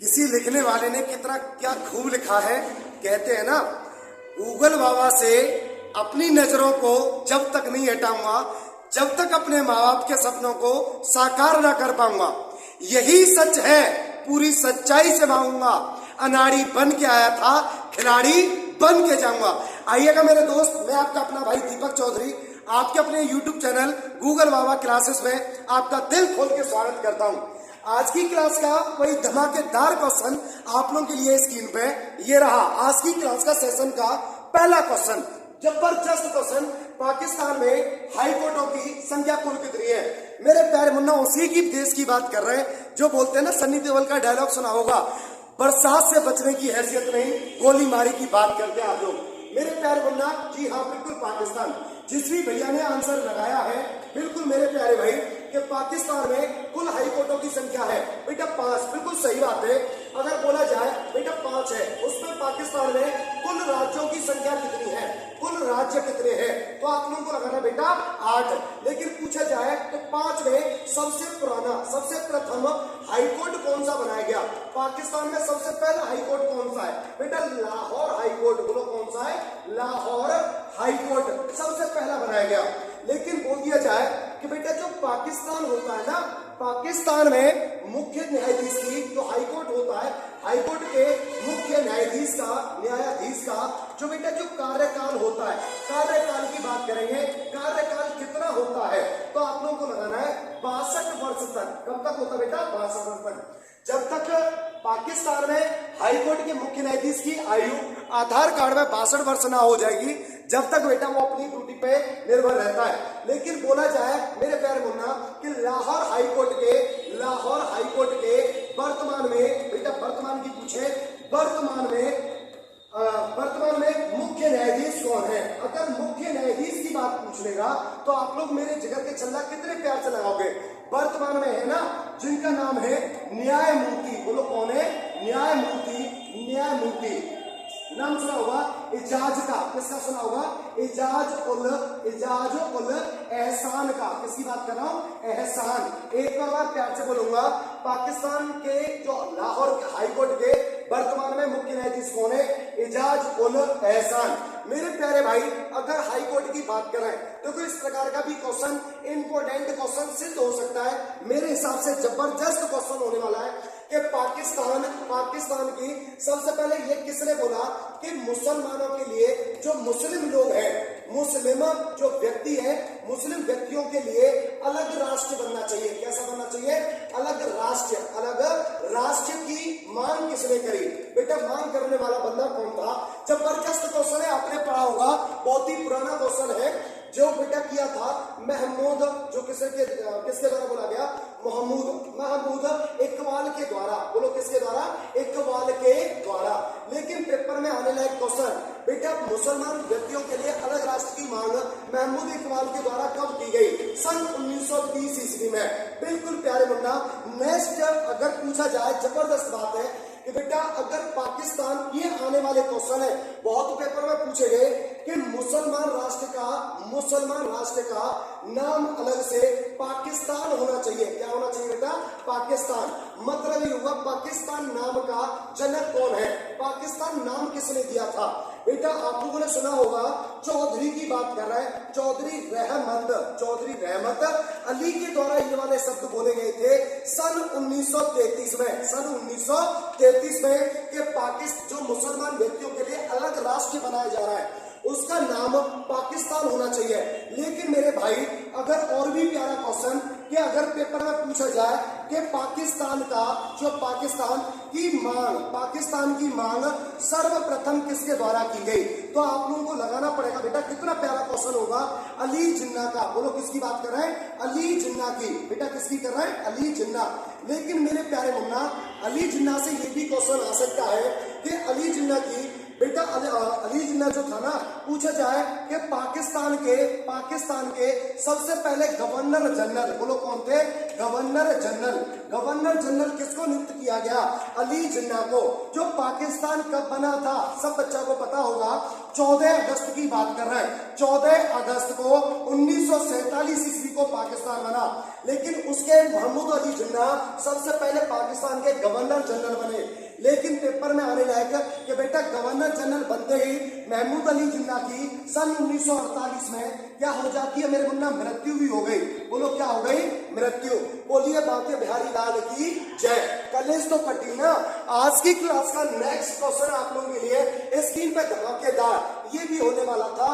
किसी लिखने वाले ने कितना क्या खूब लिखा है। कहते हैं ना, गूगल बाबा से अपनी नजरों को जब तक नहीं हटाऊंगा जब तक अपने माँ बाप के सपनों को साकार ना कर पाऊंगा। यही सच है, पूरी सच्चाई से मांगूंगा। अनाड़ी बन के आया था, खिलाड़ी बन के जाऊंगा। आइएगा मेरे दोस्त, मैं आपका अपना भाई दीपक चौधरी आपके अपने YouTube चैनल गूगल बाबा क्लासेस में आपका दिल खोल के स्वागत करता हूं। आज की क्लास का वही धमाकेदार क्वेश्चन आप लोगों के लिए स्क्रीन पे ये रहा। आज की क्लास का सेशन का पहला क्वेश्चन, जबरदस्त क्वेश्चन। पाकिस्तान में हाई कोर्टों की संख्या कुल कितनी है? मेरे प्यारे मुन्ना, उसी की देश की बात कर रहे हैं जो बोलते हैं ना, सन्नी देओल का डायलॉग सुना होगा, बरसात से बचने की हैसियत नहीं, गोली मारी की बात करते हैं आप लोग। मेरे प्यारे मुन्ना, जी हाँ, बिल्कुल पाकिस्तान। जिस भी भैया ने आंसर लगाया है, बिल्कुल मेरे प्यारे भाई, कि पाकिस्तान में कुल हाई कोर्टों की संख्या है बेटा 5। बिल्कुल सही बात है। अगर बोला जाए बेटा 5 है, उसमें पाकिस्तान में कुल राज्यों की संख्या कितनी है, कुल राज्य कितने हैं? तो आप लोगों को लगाना बेटा 8। लेकिन पूछा जाए तो 5 में सबसे पुराना, सबसे प्रथम हाई कोर्ट कौन सा बनाया गया? पाकिस्तान में सबसे पहला हाई कोर्ट कौन सा है? बेटा लाहौर हाई कोर्ट। बोलो कौन सा है? लाहौर हाई कोर्ट सबसे पहला बनाया गया। लेकिन बोल दिया जाए कि बेटा जो पाकिस्तान होता है ना, पाकिस्तान में मुख्य न्यायाधीश की जो हाई कोर्ट होता है, हाई कोर्ट के मुख्य न्यायाधीश का जो बेटा जो कार्यकाल होता है, कार्यकाल की बात करेंगे, कार्यकाल कितना होता है? तो आप लोगों को लगाना है 62 वर्ष तक। कब तक होता है बेटा? 62 वर्ष तक। जब तक पाकिस्तान में हाई कोर्ट के मुख्य न्यायाधीश की आयु आधार कार्ड में 62 वर्ष ना हो जाएगी, जब तक बेटा वो अपनी ड्यूटी पे निर्भर रहता है। लेकिन बोला जाए मेरे प्यारे मुन्ना कि लाहौर हाई कोर्ट के वर्तमान में बेटा, वर्तमान की पूछे, वर्तमान में मुख्य न्यायाधीश कौन है? अगर मुख्य न्यायाधीश की बात पूछ लेगा तो आप लोग मेरे जिगर के छल्ला कितने प्यार से लगाओगे? वर्तमान में है ना, जिनका नाम है न्यायमूर्ति। बोलो कौन है? न्यायमूर्ति। नाम सुना होगा इजाज का। किसका सुना होगा? इजाज उल एहसान का। किसकी बात कर रहा हूं? एहसान। एक बार प्यार से बोलूंगा, पाकिस्तान के जो लाहौर हाई कोर्ट के वर्तमान में मुख्य न्यायाधीश कौन है? इजाज उल एहसान। मेरे प्यारे भाई, अगर हाई कोर्ट की बात करें तो कोई इस प्रकार का भी क्वेश्चन, इंपोर्टेंट क्वेश्चन सिद्ध हो सकता है। मेरे हिसाब से जबरदस्त क्वेश्चन होने वाला है कि पाकिस्तान की सबसे पहले ये किसने बोला कि मुसलमानों के लिए, जो मुस्लिम लोग हैं, मुस्लिम जो व्यक्ति है, मुस्लिम व्यक्तियों के लिए अलग राष्ट्र बनना चाहिए। कैसा बनना चाहिए? अलग राष्ट्र की मांग किसने करी? बेटा मांग करने वाला बंदा कौन था? जबरदस्त क्वेश्चन है, आपने पढ़ा होगा, बहुत ही पुराना क्वेश्चन है। जो बेटा किया था महमूद, जो किसके द्वारा बोला गया? महमूद इकबाल के द्वारा। बोलो किसके द्वारा? इकबाल के द्वारा। लेकिन पेपर में आने लायक क्वेश्चन, बेटा मुसलमान व्यक्तियों के लिए अलग राष्ट्र की मांग महमूद इकबाल के द्वारा कब की गई? सन 1920 ईस्वी में। बिल्कुल प्यारे मुन्ना, नेक्स्ट अगर पूछा जाए, जबरदस्त बात है कि बेटा अगर पाकिस्तान, ये आने वाले क्वेश्चन है, बहुत पेपर में पूछे गए कि मुसलमान राष्ट्र का नाम अलग से पाकिस्तान होना चाहिए। क्या होना चाहिए बेटा? पाकिस्तान। मतलब ये हुआ, पाकिस्तान नाम का जनक कौन है? पाकिस्तान नाम किसने दिया था? बेटा आप लोगों ने सुना होगा, चौधरी की बात कर रहा है, चौधरी रहमत अली के द्वारा ये वाले शब्द बोले गए थे सन 1933 में। सन 1933 में कि पाकिस्तान, जो मुसलमान व्यक्तियों के लिए अलग राष्ट्र बनाया जा रहा है, उसका नाम पाकिस्तान होना चाहिए। लेकिन मेरे भाई, अगर और भी प्यारा क्वेश्चन कि अगर पेपर में पूछा जाए कि पाकिस्तान की मांग सर्वप्रथम किसके द्वारा की गई, तो आप लोगों को लगाना पड़ेगा बेटा, कितना प्यारा क्वेश्चन होगा? अली जिन्ना का। बोलो किसकी बात कर रहे हैं? अली जिन्ना की। बेटा किसकी कर रहे हैं? अली जिन्ना। लेकिन मेरे प्यारे मुन्ना, अली जिन्ना से ये भी क्वेश्चन आ सकता है कि अली जिन्ना की बेटा अली जिन्ना जो था ना, पूछा जाए कि पाकिस्तान के सबसे पहले गवर्नर जनरल, बोलो कौन थे? गवर्नर जनरल किसको नियुक्त किया गया? अली जिन्ना को। जो पाकिस्तान कब बना था, सब बच्चा को पता होगा, 14 अगस्त की बात कर रहे हैं। 14 अगस्त को 1947 ईस्वी को पाकिस्तान बना, लेकिन उसके महमूद अली जिन्ना सबसे पहले पाकिस्तान के गवर्नर जनरल बने। लेकिन पेपर में आने लायक कि बेटा गवर्नर जनरल बनते ही महमूद अली जिन्ना की सन 1948 में क्या हो जाती है मेरे मुन्ना? मृत्यु भी हो गई। बोलो क्या हो गई? मृत्यु। बोलिए बांके बिहारी लाल की जय। कलेश तो कटी ना। आज की क्लास का नेक्स्ट क्वेश्चन आप लोगों के लिए स्क्रीन पे धमाकेदार ये भी होने वाला था।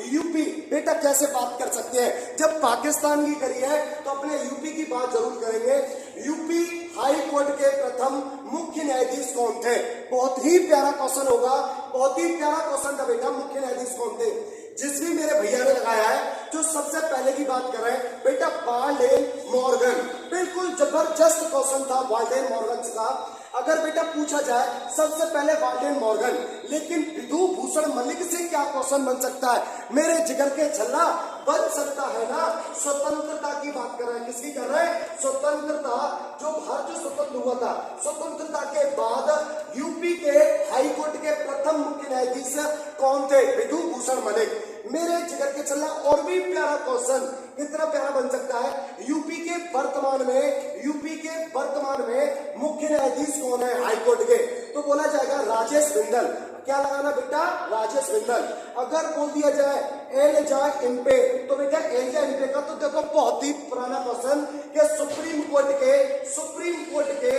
यूपी बेटा कैसे बात कर सकते हैं? जब पाकिस्तान की करी है तो अपने यूपी की बात जरूर करेंगे। यूपी हाई कोर्ट के प्रथम मुख्य न्यायाधीश कौन थे? बहुत ही प्यारा क्वेश्चन होगा, बहुत ही प्यारा क्वेश्चन था बेटा। मुख्य न्यायाधीश कौन थे? जिस भी मेरे भैया ने लगाया है, जो सबसे पहले की बात कर रहे हैं बेटा, वाल्डेन मॉर्गन। बिल्कुल जबरदस्त क्वेश्चन था वाल्डेन मॉर्गन का। अगर बेटा पूछा जाए सबसे पहले वाल्डेन मॉर्गन, लेकिन विधु भूषण मलिक से क्या क्वेश्चन बन सकता है मेरे जिगर के छल्ला? बन सकता है ना। स्वतंत्रता की बात कर रहे हैं। किसकी कर रहे हैं? स्वतंत्रता। जो भारत जो स्वतंत्र हुआ था, स्वतंत्रता के बाद यूपी के हाई कोर्ट के प्रथम मुख्य न्यायाधीश कौन थे? विधु भूषण मलिक। मेरे जिगर के छल्ला और भी प्यारा क्वेश्चन कितना प्यारा बन सकता है? यूपी के वर्तमान में मुख्य न्यायाधीश कौन है हाई कोर्ट के? तो बोला जाएगा राजेश बिंदल। क्या लगाना बेटा? राजेश बिंदल। अगर बोल दिया जाए एलिजा इम्पे, तो बेटा एलिजा इम्पे का तो देखो बहुत ही पुराना क्वेश्चन कि सुप्रीम कोर्ट के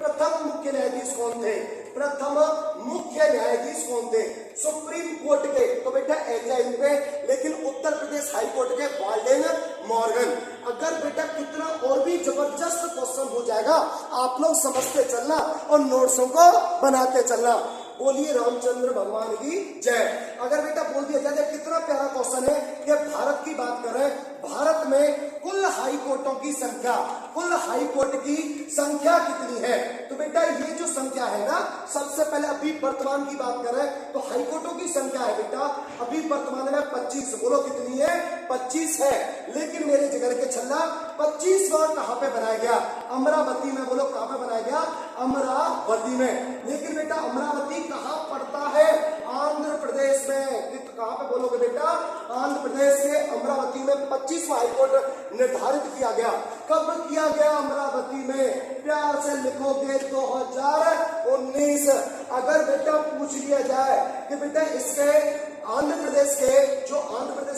प्रथम मुख्य न्यायाधीश कौन थे? प्रथम मुख्य न्यायाधीश कौन थे सुप्रीम कोर्ट के? तो बेटा एलिजा इम्पे। लेकिन उत्तर प्रदेश हाई कोर्ट के वाल्डेन मॉर्गन। अगर बेटा कितना और भी जबरदस्त क्वेश्चन हो जाएगा, आप लोग समझते चलना और नोट्सों को बनाते चलना। बोलिए रामचंद्र भगवान की जय। अगर बेटा बोल दिया जाए कितना प्यारा क्वेश्चन है कि भारत की बात कर रहे हैं, भारत में कुल हाई कोर्टों की संख्या, कुल हाई कोर्ट की संख्या कितनी है? तो बेटा ये जो संख्या है ना, सबसे पहले अभी वर्तमान की बात कर रहे हैं तो हाई कोर्टों की संख्या है बेटा अभी वर्तमान में 25। बोलो कितनी है? 25 है। लेकिन मेरे जिगर के छल्ला 25वां कहां पे बनाया गया? अमरावती में। बोलो कहां पे बनाया गया? अमरावती में। लेकिन बेटा अमरावती कहां पड़ता है? आंध्र प्रदेश में। कहां पे बोलोगे बेटा? आंध्र प्रदेश के अमरावती में 25वां हाईकोर्ट निर्धारित किया गया। कब किया गया? अमरावती में। प्यार से लिखोगे 2019। अगर बेटा पूछ लिया जाए कि बेटा इसके आंध्र प्रदेश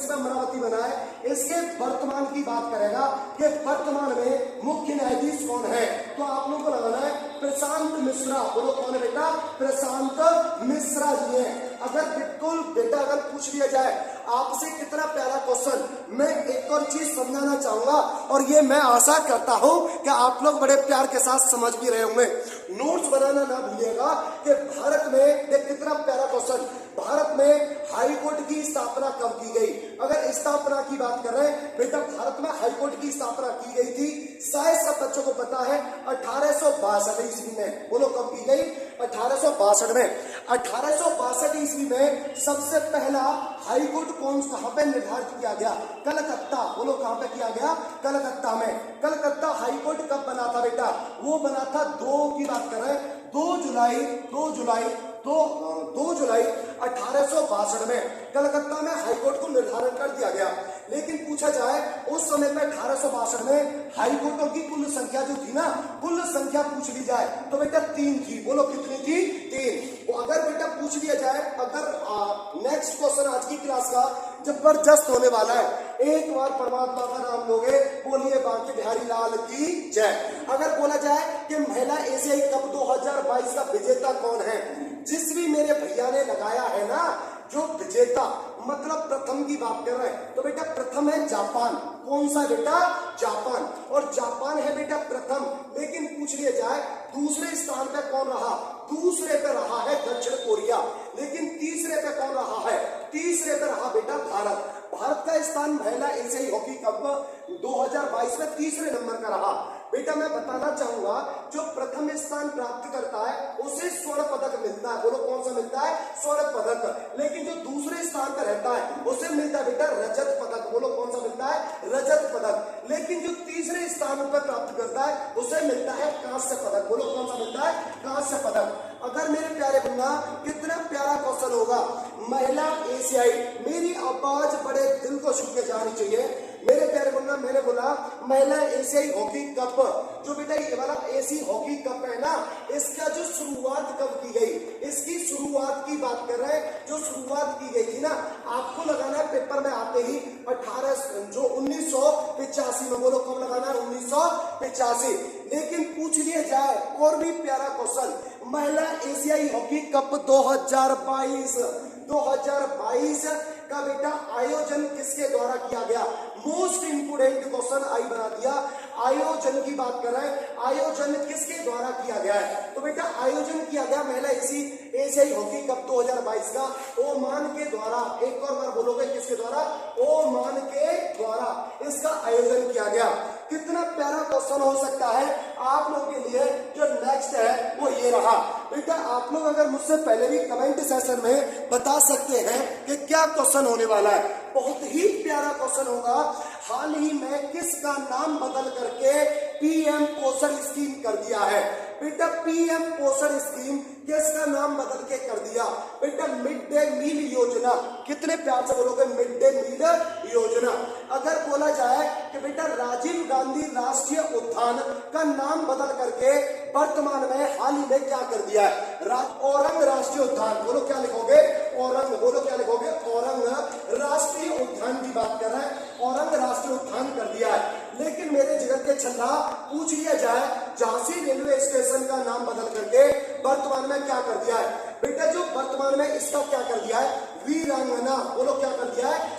में अमरावती बना है, इसके वर्तमान की बात करेगा कि वर्तमान में मुख्य न्यायाधीश कौन है? तो आप लोगों को लगाना है प्रशांत मिश्रा। बोलो कौन है बेटा? प्रशांत मिश्रा जी हैं। अगर बिल्कुल बेटा अगर पूछ लिया जाए आपसे कितना प्यारा क्वेश्चन, मैं एक और चीज समझाना चाहूंगा और ये मैं आशा करता हूं कि आप लोग बड़े प्यार के साथ समझ भी रहे होंगे। नोट्स बनाना ना भूलिएगा कि भारत में देख कितना प्यारा क्वेश्चन, भारत में हाई कोर्ट की स्थापना कब की गई? अगर स्थापना की बात कर रहे हैं बेटा, भारत में हाई कोर्ट की स्थापना की गई थी, शायद सब बच्चों को पता है, 1862 ईस्वी में। बोलो कब की गई? 1862 में। 1862 ईस्वी में सबसे पहला हाई कोर्ट कहां पे निर्धारित किया गया? कलकत्ता। बोलो कहां पे किया गया? कलकत्ता में। कलकत्ता हाई कोर्ट कब बना था बेटा? वो बना था 2 की बात कर रहे हैं 2 जुलाई 1862 में कलकत्ता में हाईकोर्ट को निर्धारण कर दिया गया। लेकिन पूछा जाए उस समय में 1862 में हाईकोर्टों की कुल संख्या जो थी ना, कुल संख्या पूछ ली जाए तो बेटा 3 थी। बोलो कितनी थी? 3। अगर बेटा पूछ लिया जाए, अगर नेक्स्ट क्वेश्चन आज की क्लास का जबरदस्त होने वाला है, एक बार परमात्मा का नाम लोगे, बोलिए बांके बिहारी लाल की जय। अगर बोला जाए कि महिला एशियाई कप 2022 का विजेता कौन है? जिस भी मेरे भैया ने लगाया है ना, जो विजेता मतलब प्रथम की बात कर रहे हैं, तो बेटा प्रथम है जापान। कौन सा बेटा? जापान। और जापान है बेटा प्रथम। लेकिन पूछ लिया जाए दूसरे स्थान पे कौन रहा? दूसरे पे रहा है दक्षिण कोरिया। लेकिन तीसरे पे कौन रहा है? तीसरे पे रहा बेटा भारत। भारत का स्थान महिला एशियाई हॉकी कप 2022 में तीसरे नंबर का रहा। बेटा मैं बताना चाहूंगा, जो प्रथम स्थान प्राप्त करता है उसे स्वर्ण पदक मिलता है। बोलो कौन सा मिलता है? स्वर्ण पदक। लेकिन जो दूसरे स्थान पर रहता है उसे मिलता है बेटा रजत पदक। बोलो कौन सा मिलता है? रजत पदक। लेकिन जो तीसरे स्थान पर प्राप्त करता है उसे मिलता है कांस्य पदक। बोलो कौन सा मिलता है? कांस्य पदक। अगर मेरे प्यारे बंदा, कितना प्यारा क्वेश्चन होगा। महिला एशियाई, मेरी आवाज बड़े दिल को छू के जानी चाहिए मेरे प्यारे बंदा। मैंने बोला महिला एशियाई हॉकी कप, जो बेटा ये वाला एसी हॉकी कप है ना, इसका जो शुरुआत कब की गई, इसकी शुरुआत की बात कर रहे हैं। जो शुरुआत की गई थी ना, आपको लगाना है पेपर में आते ही 1985 में। बोलो कब लगाना है? 1985। लेकिन पूछ लिया जाए और भी प्यारा क्वेश्चन, महिला एशियाई हॉकी कप 2022 का बेटा आयोजन किसके द्वारा किया गया? मोस्ट इंपोर्टेंट क्वेश्चन आई बना दिया। आयोजन की बात कर रहे हैं, आयोजन किसके द्वारा किया गया है? तो बेटा आयोजन किया गया महिला एशियाई हॉकी कप 2022 का ओमान के द्वारा। एक और बार बोलोगे किसके द्वारा? ओमान के द्वारा इसका आयोजन किया गया। कितना प्यारा क्वेश्चन हो सकता है आप लोगों के लिए। जो नेक्स्ट है वो ये रहा। बेटा आप लोग अगर मुझसे पहले भी कमेंट सेशन में बता सकते हैं कि क्या क्वेश्चन होने वाला है। बहुत ही प्यारा क्वेश्चन होगा। हाल ही में किसका नाम बदल करके पीएम पोषण स्कीम कर दिया है? बेटा पीएम पोषण स्कीम किसका नाम बदल के कर दिया? बेटा मिड डे मील योजना। कितने प्यार से बोलोगे मिड डे मील योजना। अगर बोला जाए कि बेटा राजीव गांधी राष्ट्रीय उद्यान का नाम बदल करके वर्तमान में हाल ही में क्या कर दिया है? औरंग राष्ट्रीय उद्यान। बोलो क्या लिखोगे? औरंग। बोलो क्या लिखोगे? औरंग राष्ट्रीय उद्यान की बात कर रहे हैं, औरंग राष्ट्रीय उद्यान कर दिया है। लेकिन मेरे जिगर के छल्ला, पूछ लिया जाए झांसी रेलवे स्टेशन का नाम बदल करके वर्तमान में क्या कर दिया है? बेटा जो वर्तमान में इसका क्या कर दिया है? वीरांगना। बोलो क्या कर दिया है?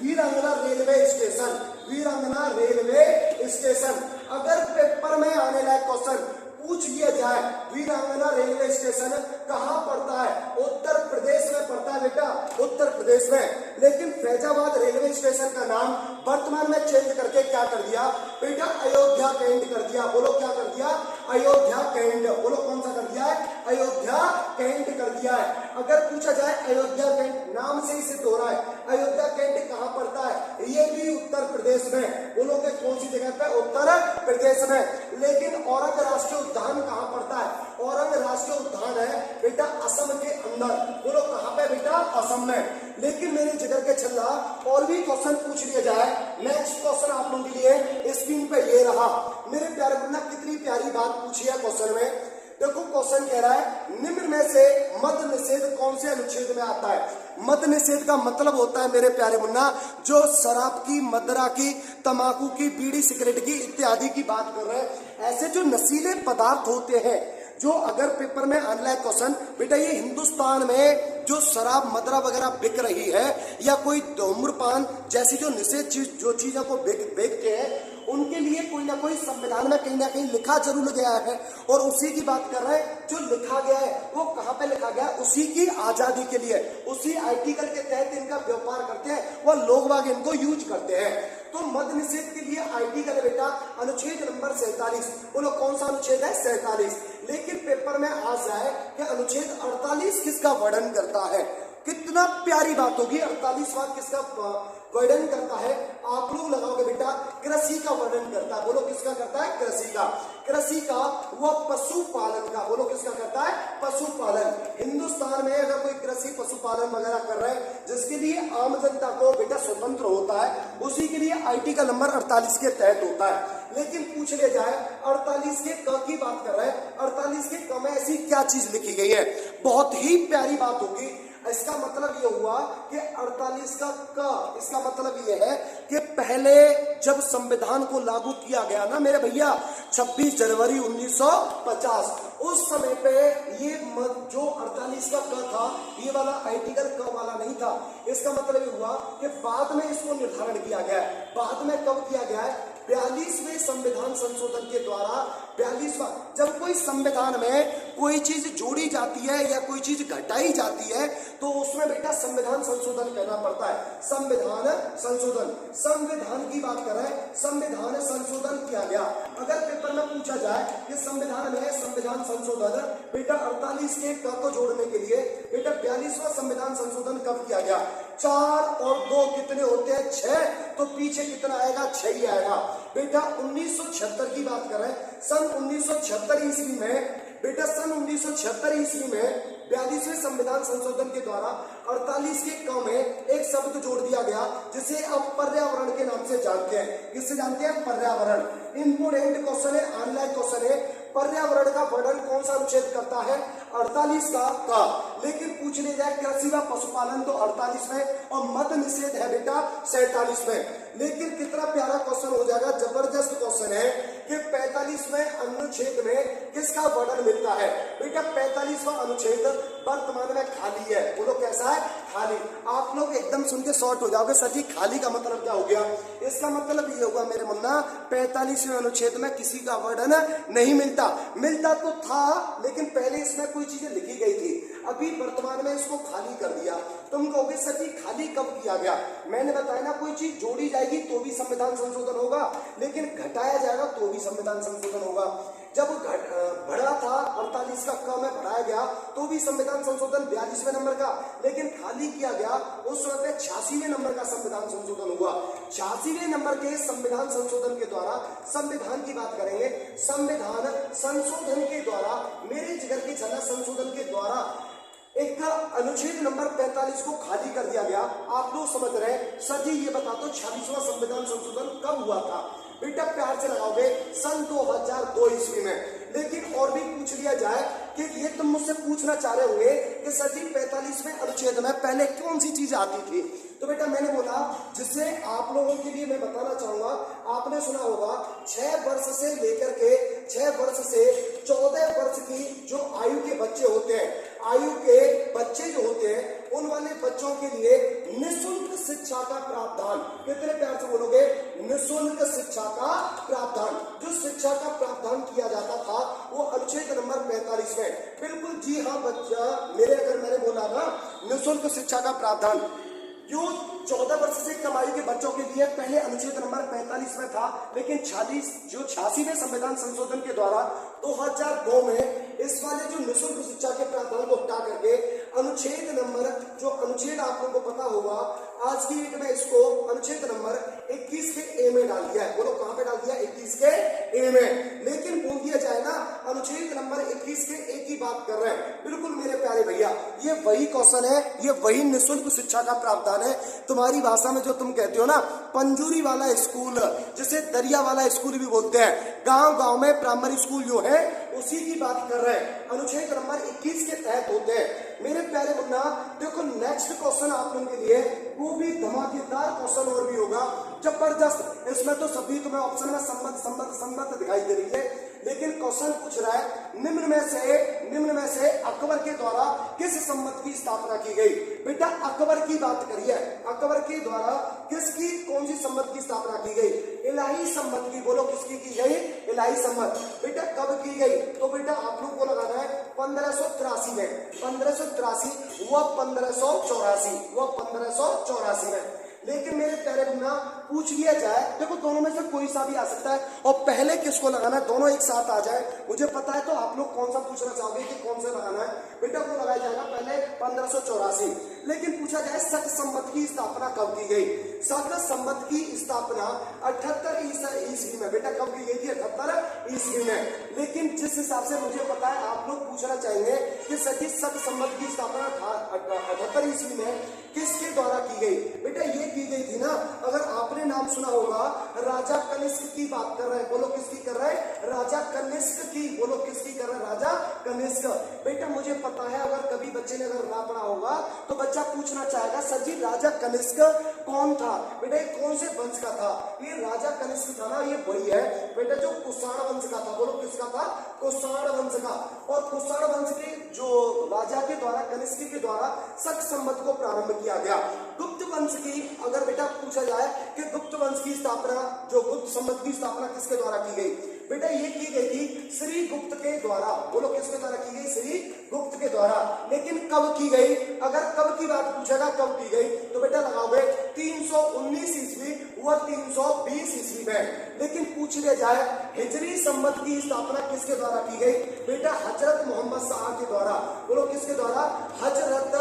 वीरांगना रेलवे स्टेशन। वीरांगना रेलवे स्टेशन। अगर पेपर में आने लायक क्वेश्चन पूछ लिया जाए वीरांगना रेलवे स्टेशन कहाँ पड़ता है? उत्तर प्रदेश में पड़ता है बेटा, उत्तर प्रदेश में। लेकिन फैजाबाद रेलवे स्टेशन का नाम वर्तमान में चेंज करके क्या कर दिया? बेटा अयोध्या कैंट कर दिया। बोलो क्या कर दिया? अयोध्या कैंट। बोलो कौन सा कर दिया है? अयोध्या कैंट कर दिया है। अगर पूछा जाए अयोध्या कैंट, नाम से ही सिद्ध हो रहा है अयोध्या कैंट कहाँ पड़ता है? ये भी उत्तर प्रदेश में। बोलोगे कौन सी जगह पे? उत्तर प्रदेश में। लेकिन औरंग राष्ट्रीय उद्यान कहाँ पड़ता है? औरंग राष्ट्रीय उद्यान है बेटा असम के अंदर। बोलो कहाँ पे बेटा? असम में। लेकिन मेरे जिगर के छल्ला और भी क्वेश्चन पूछ लिया जाए। नेक्स्ट क्वेश्चन आप लोगों के लिए स्क्रीन पे ये रहा। मेरे प्यारे बन्ना, कितनी प्यारी बात पूछी है क्वेश्चन में। देखो क्वेश्चन कह रहा है निम्न में से मद्य निषेध कौन से अनुच्छेद में आता है? मद्य निषेध का मतलब होता है मेरे प्यारे मुन्ना, जो शराब की, मदिरा की, तंबाकू की, बीड़ी सिगरेट की इत्यादि की बात कर रहे हैं। ऐसे जो नशीले पदार्थ होते हैं, जो अगर पेपर में आने क्वेश्चन, बेटा ये हिंदुस्तान में जो शराब मदिरा वगैरह बिक रही है या कोई धूम्रपान जैसी जो निषेध चीज, जो चीजों को बेचते हैं, उनके लिए कोई ना कोई संविधान में कहीं ना कहीं लिखा जरूर गया है। और उसी की बात कर रहे हैं। जो लिखा गया है वो कहाँ पे लिखा गया है? उसी की आजादी के लिए, उसी आर्टिकल के तहत इनका व्यापार करते हैं, वह लोग बाग इनको यूज करते हैं। तो मद्य निषेध के लिए आर्टिकल है बेटा अनुच्छेद नंबर 47। बोलो कौन सा अनुच्छेद है? 47। लेकिन पेपर में आ जाए कि अनुच्छेद 48 किसका वर्णन करता है? कितना प्यारी बात होगी। 48वां किसका वर्णन करता है? आप लोग लगाओगे बेटा कृषि का वर्णन करता है। बोलो किसका करता है? कृषि का। कृषि का व पशुपालन का। बोलो किसका करता है? पशुपालन। हिंदुस्तान में अगर कोई कृषि पशुपालन वगैरह कर रहे हैं जिसके लिए आम जनता को बेटा स्वतंत्र होता है, उसी के लिए आर्टिकल नंबर 48 के तहत होता है। लेकिन पूछ ले जाए 48 के क की बात कर रहे हैं, 48 के क में ऐसी क्या चीज लिखी गई है? बहुत ही प्यारी बात होगी। इसका मतलब ये हुआ कि 48 का क, इसका मतलब ये है कि पहले जब संविधान को लागू किया गया ना मेरे भैया 26 जनवरी 1950, उस समय पे ये जो 48 का क था, ये वाला आर्टिकल क वाला नहीं था। इसका मतलब ये हुआ कि बाद में इसको निर्धारण किया गया है। बाद में कब किया गया है? 42वें संविधान संशोधन के द्वारा। 42वां, जब कोई संविधान में कोई चीज जोड़ी जाती है या कोई चीज घटाई जाती है तो उसमें इसमें बेटा संविधान संशोधन करना पड़ता है। संविधान संशोधन, संविधान की बात करें, संविधान संशोधन किया गया। अगर पेपर में पूछा जाए कि संविधान में संविधान संशोधन बेटा 48 के क को जोड़ने के लिए बेटा 42वां संविधान संशोधन कब किया गया? 4 और 2 कितने होते हैं? 6। तो पीछे कितना आएगा? 6 ही आएगा। बेटा 1976 की बात करें, सन 1976 ईस्वी में बेटा सन 1976 ईस्वी में 42वें संविधान संशोधन के द्वारा 48 के क में एक शब्द जोड़ दिया गया जिसे आप पर्यावरण के नाम से जानते हैं। किससे जानते हैं? पर्यावरण। इंपोर्टेंट क्वेश्चन है, ऑनलाइन क्वेश्चन है। पर्यावरण का वर्णन कौन सा अनुच्छेद करता है? 48 का। लेकिन पूछ ले जाए कृषि व पशुपालन तो 48 में और मद निषेध है बेटा 47 में। लेकिन कितना प्यारा क्वेश्चन हो जाएगा, जबरदस्त क्वेश्चन है कि 45वें अनुच्छेद में किसका वर्णन मिलता है? बेटा 45वां अनुच्छेद वर्तमान में खाली है। बोलो कैसा है? खाली। आप लोग एकदम सुन के शॉर्ट हो जाओगे, सर जी खाली का मतलब क्या हो गया? इसका मतलब ये होगा मेरे मुन्ना, 45वें अनुच्छेद में किसी का वर्णन नहीं मिलता। मिलता तो था लेकिन पहले इसमें कोई चीजें लिखी गई थी, अभी वर्तमान में इसको खाली कर दिया। तुम कहोगे सर जी खाली कब किया गया? मैंने बताया ना, कोई चीज जोड़ी जाएगी तो भी संविधान संशोधन होगा, लेकिन घटाया जाएगा तो भी संविधान संशोधन होगा। जब बढ़ा था 48 का क में बढ़ाया गया तो भी संविधान संशोधन 42वें नंबर का, लेकिन खाली किया गया उस समय 86वें नंबर का संविधान संशोधन हुआ। 86वें नंबर के संविधान संशोधन के द्वारा, संविधान की बात करेंगे, संविधान संशोधन के द्वारा, मेरे जिगर की छला संशोधन के द्वारा एक अनुच्छेद नंबर 45 को खाली कर दिया गया। आप लोग समझ रहे हैं? सर जी ये बता दो 46वां संविधान संशोधन कब हुआ था? बेटा प्यार से लगाओगे, सन 2002 ईस्वी में। लेकिन और भी पूछ लिया जाए कि ये तुम मुझसे पूछना चाह रहे होंगे कि सर जी 45वें अनुच्छेद में पहले कौन सी चीज आती थी? तो बेटा मैंने बोला, जिससे आप लोगों के लिए मैं बताना चाहूंगा, आपने सुना होगा 6 वर्ष से लेकर के 6 वर्ष से 14 वर्ष की जो आयु के बच्चे होते हैं, आयु के बच्चे जो होते हैं, उन वाले बच्चों के लिए निःशुल्क शिक्षा का प्रावधान। कितने प्यार से बोलोगे? निःशुल्क शिक्षा का प्रावधान। जो शिक्षा का प्रावधान किया जाता था वो अनुच्छेद नंबर 45 में। बिल्कुल जी हाँ बच्चा, अगर मैंने बोला ना निःशुल्क शिक्षा का प्रावधान, जो 14 वर्ष से कम आयु के बच्चों के लिए पहले अनुच्छेद नंबर 45 में था, लेकिन 86वें संविधान संशोधन के द्वारा 2002 में इस वाले जो निःशुल्क शिक्षा के प्रावधान को हटा करके अनुच्छेद नंबर, जो अनुच्छेद आप लोगों को पता होगा, आज की डेट में इसको अनुच्छेद नंबर 21 के ए में डाल दिया है। बोलो कहां पे डाल दिया? 21 के ए में। लेकिन बोल दिया जाए ना, अनुच्छेद नंबर 21 के ए की बात कर रहे हैं। बिल्कुल मेरे प्यारे भैया, ये वही क्वेश्चन है, ये वही निःशुल्क शिक्षा का प्रावधान है। तुम्हारी भाषा में जो तुम कहते हो ना, पंजूरी वाला स्कूल, जिसे दरिया वाला स्कूल भी बोलते हैं, गांव गांव में प्राइमरी स्कूल जो है उसी की बात कर रहे हैं, अनुच्छेद नंबर 21 के तहत होते हैं। मेरे प्यारे मुन्ना देखो, नेक्स्ट क्वेश्चन आप लोगों के लिए वो भी धमाकेदार क्वेश्चन और भी होगा, जबरदस्त। इसमें तो सभी तुम्हें ऑप्शन में सम्मत दिखाई दे रही है, लेकिन क्वेश्चन पूछ रहा है निम्न में से अकबर के द्वारा किस सम्मत की स्थापना की गई? बेटा अकबर की बात करिए, अकबर के द्वारा किसकी, कौन सी सम्मत की स्थापना की गई? इलाही सम्मत की। बोलो किसकी की गई? इलाही सम्मत। बेटा कब की गई? तो बेटा आप लोग को लगाना है 1583 में। 1583 व 1584 में। लेकिन मेरे प्यारे मुन्ना पूछ लिया जाए, देखो दोनों में से कोई सा भी आ सकता है, और पहले किसको लगाना है? दोनों एक साथ आ जाए, मुझे पता है। तो आप लोग कौन सा पूछना चाहोगे कि कौन सा लगाना है? बेटा को लगाया जाएगा पहले 1584। लेकिन पूछा जाए शक सम्मत की स्थापना कब की गई? शक सम्मत की स्थापना 78 ईस्वी में। बेटा कब की गई थी? 78 ईस्वी में। लेकिन जिस हिसाब से मुझे पता है, आप लोग पूछना चाहेंगे कि सही शक सम्मत की स्थापना 78 ईस्वी में किसके द्वारा की गई? बेटा ये की गई थी ना, अगर आपने नाम सुना होगा, राजा कनिष्क की बात कर रहे हैं। बोलो किसकी कर रहे हैं? राजा कनिष्क की। बोलो किसकी कर रहे हैं? राजा कनिष्क। बेटा मुझे पता है, अगर कभी बच्चे ने अगर ना पढ़ा होगा तो बच्चा पूछना चाहेगा, सर जी राजा कनिष्क कौन था? बेटा कौन से वंश का था? ये राजा कनिष्क था ना, ये वही है बेटा जो कुषाण वंश का था। बोलो किसका था? कुषाण वंश का। और कुषाण वंश के जो राजा के द्वारा, कनिष्क के द्वारा शक सम्मत को प्रारंभ किया गया। गुप्त वंश की अगर बेटा पूछा जाए कि गुप्त वंश की स्थापना, जो गुप्त सम्मत की स्थापना किसके द्वारा की गई? बेटा ये की गई थी श्री गुप्त के द्वारा। बोलो किसके द्वारा की गई? श्री गुप्त के द्वारा। लेकिन कब की गई? अगर कब की बात पूछेगा कब की गई तो बेटा लगाओगे 319 ईस्वी व 320 ईस्वी में। लेकिन पूछ लिया जाए हिजरी संवत की स्थापना किसके द्वारा की गई? बेटा हजरत मोहम्मद शाह के द्वारा। बोलो किसके द्वारा? हजरत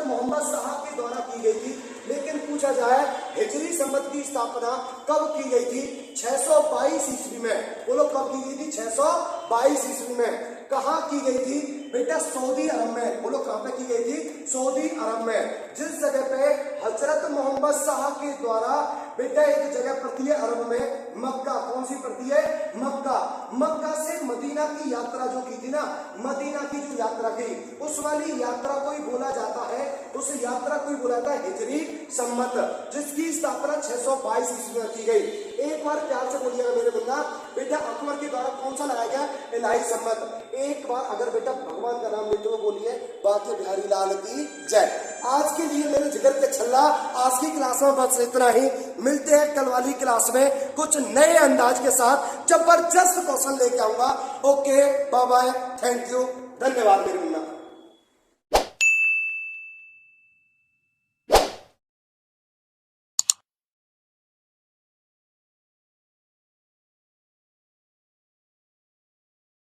मोहम्मद शाह के द्वारा की गई थी। लेकिन पूछा जाए हिजरी संवत की स्थापना कब की गई थी? 622 ईस्वी में। बोलो कब की गई थी? 622 ईस्वी में। कहाँ की गई थी? बेटा सऊदी अरब में। बोलो कहाँ पे की गई थी? सऊदी अरब में। जिस जगह पे हजरत मोहम्मद शाह के द्वारा बेटा एक जगह पड़ती है अरब में, मक्का। कौन सी पड़ती है? मक्का। मक्का से मदीना की यात्रा जो की थी ना, मदीना की जो यात्रा की, उस वाली यात्रा को ही बोला जाता है, उस यात्रा को ही बोला जाता है हिजरी संवत, जिसकी स्थापना 622 ईस्वी में की गई। एक बार प्यार से बोलिएगा मेरे बंदा, बेटा अकबर के द्वारा कौन सा लगाया गया? इलाही संवत। एक बार अगर बेटा भगवान का नाम लेते हुए बोलिए बाकी बिहारी लाल की जय। आज के लिए मेरे जिगर के छल्ला, आज की क्लास में बस इतना ही। मिलते हैं कल वाली क्लास में कुछ नए अंदाज के साथ, जबरदस्त क्वेश्चन लेके आऊंगा। Okay bye bye, thank you, धन्यवाद मेरे।